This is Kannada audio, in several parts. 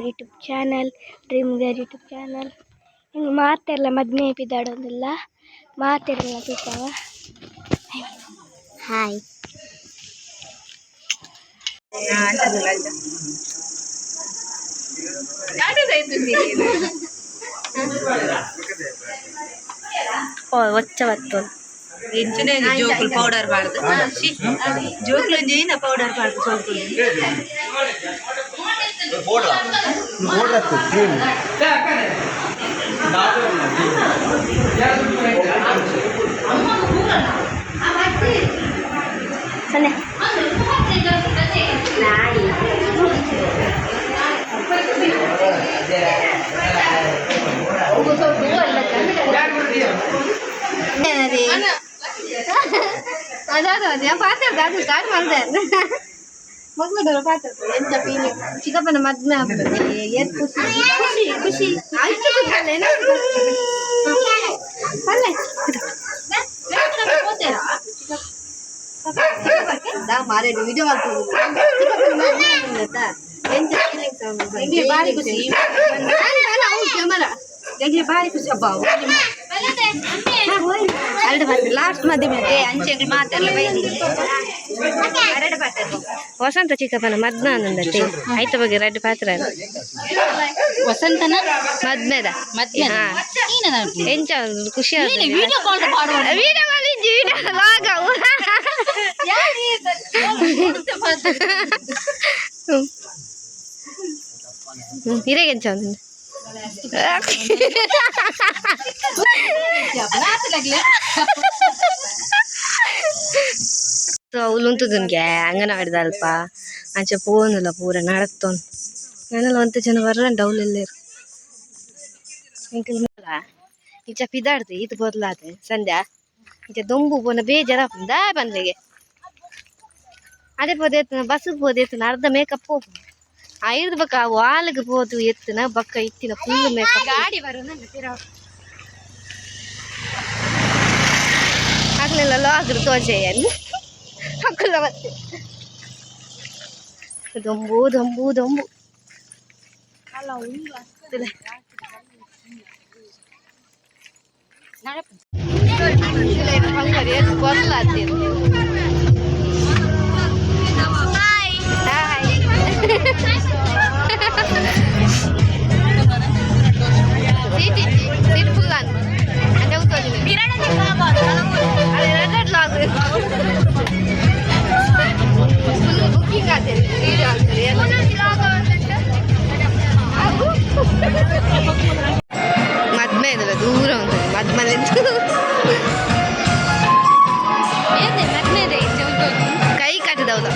Wear YouTube channel dream wear YouTube channel ಹಿಂಗೆ ಮಾತೆಲ್ಲ ಮದ್ಮೆ ಬಿದ್ದಾಡೋದಿಲ್ಲ ಮಾತೆಲ್ಲ ಸಿಗ್ತಾವ. ಹಾಯ್ వచ్చవತ್ತು ಎಂಚನೆ ಜೋಕುಲು ಪೌಡರ್ ಬಾರ್ದು ಜೋಕುಲು ಜೈನ ಪೌಡರ್ ಬಾರ್ದು ಸೋಕುಲು ಸನೆ ಅದಾದ ഞാൻ പാത്രം അത് കാര്യം ಮಾಡ್ದೆ ಮಗ್ಲದಲ್ಲ ಪಾತ್ರ ಎಂತ ಫೀಲಿಂಗ್ ಚಿಕ್ಕಪ್ಪನ ಮದ್ಮೆ ಆಗ್ತದೆ ಎಷ್ಟು ಖುಷಿ ಖುಷಿ ಅಷ್ಟು ಖುಷಿ ಅಲ್ಲ ಅಲ್ಲೇ ಮಾರೇ ವಿಡಿಯೋ ಮಾಡ್ತೀವಿ ಎಂತ ಫೀಲಿಂಗ್ಸ್ ಭಾರಿ ಖುಷಿ ಕ್ಯಾಮರಾ ಎಂಗ್ಲಿ ಭಾರಿ ಖುಷಿ ಹಬ್ಬ ಎರಡು ಬರ್ತದೆ ಲಾಸ್ಟ್ ಮದುವೆ ಅಂಚೆಗೆ ಮಾತೆಲ್ಲ ಎರಡು ಪಾತ್ರ ವಸಂತ ಚಿಕ್ಕಪ್ಪನ ಮದ್ನ ಅನ್ನಂದತ್ತೆ ಆಯ್ತ ಬಗ್ಗೆ ಎರಡು ಪಾತ್ರ ವಸಂತನ ಮದ್ಮೆದ ಮದ್ಮೆ ಎಂಚ ಖುಷಿ ವಿಡಿಯೋ ಲಾಗವು ಹಿರೇಗೆ ಎಂಚ ಅವಳು ಉಂಟುದನ್ಗೆ ಅಂಗನವಾಡಿದ ಅಲ್ಪ ಅಂಚೆ ಪೋನುಲ್ಲ ಪೂರ ನಡತ್ತೋನ್ ನಾನೆಲ್ಲ ಒಂತ ಜನ ಬರ್ರಂಡ ಅವಳೆಲ್ಲರು ಈಚ ಪಿದಾಡ್ದು ಇದು ಬದಲಾದೆ ಸಂಧ್ಯಾ ಈಚ ದೊಂಬು ಪೋನ ಬೇಜಾರ ದಾ ಬಂದ್ರೆಗೆ ಅದೇ ಪೋದೆ ಬಸ್ಸಿಗೆ ಪೋದೆ ಅರ್ಧ ಮೇಕಪ್ ಹೋಗು ಐದು ಬಕ್ಕ ವಾಲ್ಗೆ ಹೋದು ಎತ್ತಿನ ಬಕ್ಕ ಇತ್ತಿನ ಫುಲ್ ಮೇಕಪ್ ಗಾಡಿ ಆಗ್ಲಿಲ್ಲ ಲಾಗ್ರು ತೋಜೆಯನ್ನು ಹಾಕಲ್ಲ ಮತ್ತೆ ದೊಂಬು ದೊಂಬು ದೊಂಬು ಬರ್ಲಾತೀರಿ ಸೀಟ್ ಫುಲ್ ಅಂತ అంటే కూర్చోండి అది రెండెడ్ లాగ్ ఫుల్ బుకింగ్ అవుతుంది వీడియో అవుతుంది మధ్య ఇదిలో దూరం ఉంటుంది మధ్య కై కట్టదవుదా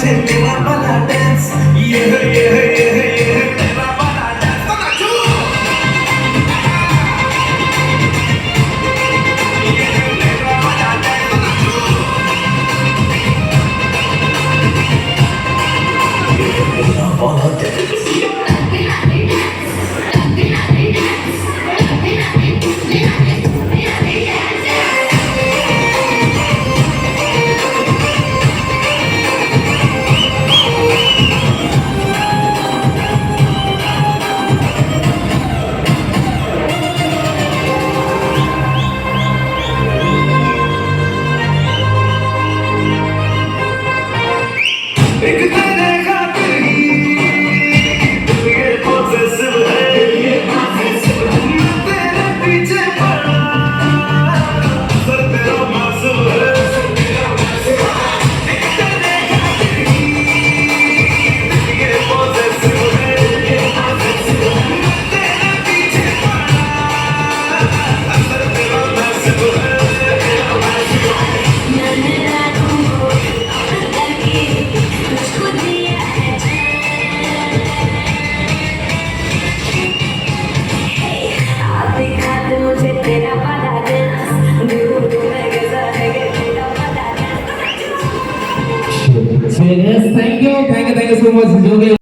मुझे तेरा वाला डांस ये तेरा वाला डांस नाचो ये तेरा वाला डांस नाचो ये तेरा वाला डांस एक तेरे खातिर ही ये possessive है मैं तेरे पीछे पड़ा सर तेरा massive है एक तेरे खातिर ही ये possessive है मैं तेरे पीछे पड़ा सर तेरा massive है मुझे तेरा वाला डांस दूर में गजा है तेरा वाला dance So yes, thank you so much, Jogi.